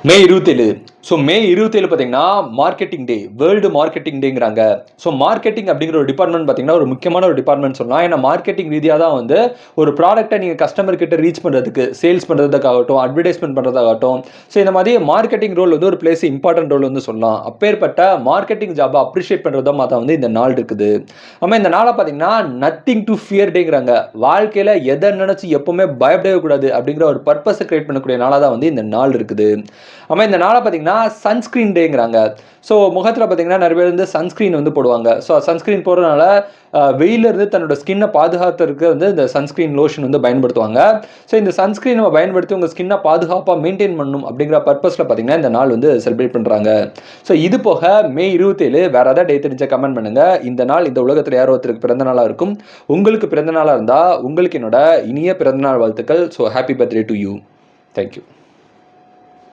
மே 27. So மே 27 பார்த்தீங்கன்னா marketing day, world marketing டேங்கிறாங்க. So marketing அப்படிங்கிற ஒரு டிபார்ட்மெண்ட் பார்த்தீங்கன்னா ஒரு முக்கியமான ஒரு டிபார்ட்மெண்ட் சொல்லலாம். ஏன்னா மார்க்கெட்டிங் ரீதியாக தான் வந்து ஒரு ப்ராடக்ட்டை நீங்கள் கஸ்டமர் கிட்ட ரீச் பண்ணுறதுக்கு, சேல்ஸ் பண்ணுறதுக்காகட்டும், அட்வர்டைஸ்மெண்ட் பண்ணுறதாகட்டும், ஸோ இந்த மாதிரி மார்க்கெட்டிங் ரோல் வந்து ஒரு பிளேஸ் இம்பார்ட்டன்ட் ரோல் வந்து சொல்லலாம். அப்பேற்பட்ட மார்க்கெட்டிங் ஜாபை அப்ரிஷியேட் பண்ணுறதும் தான் வந்து இந்த நாள் இருக்குது. ஆமாம், இந்த நாளை பார்த்தீங்கன்னா நத்திங் டு ஃபியர் டேங்கிறாங்க. வாழ்க்கையில் எதை நினச்சி எப்பவுமே பயப்படவே கூடாது அப்படிங்கிற ஒரு பர்பஸை கிரியேட் பண்ணக்கூடிய நாளாக தான் வந்து இந்த நாள் இருக்குது. ஆமாம், இந்த நாளை பார்த்தீங்கன்னா சன்ஸ்க்ரீன் டேங்கிறாங்க. ஸோ முகத்தில் பார்த்தீங்கன்னா நிறைய பேர் வந்து சன்ஸ்க்ரீன் வந்து போடுவாங்க. ஸோ சன்ஸ்க்ரீன் போடுறதுனால வெயிலிருந்து தன்னோட ஸ்கின்னை பாதுகாத்துறதுக்கு வந்து இந்த சன்ஸ்க்ரீன் லோஷன் வந்து பயன்படுத்துவாங்க. ஸோ இந்த சன்ஸ்க்ரீன் நம்ம பயன்படுத்தி உங்கள் ஸ்கின்னை பாதுகாப்பாக மெயின்டைன் பண்ணணும் அப்படிங்கிற பர்பஸில் பார்த்தீங்கன்னா இந்த நாள் வந்து செலிப்ரேட் பண்ணுறாங்க. ஸோ இது போக மே 27 வேறு ஏதாவது டே தெரிஞ்ச கமெண்ட் பண்ணுங்கள். இந்த நாள் இந்த உலகத்தில் யாரோ ஒருத்தருக்கு பிறந்த நாளாக இருக்கும். உங்களுக்கு பிறந்த நாளாக இருந்தால் உங்களுக்கு என்னோட இனிய பிறந்தநாள் வாழ்த்துக்கள். So happy birthday to you. Thank you.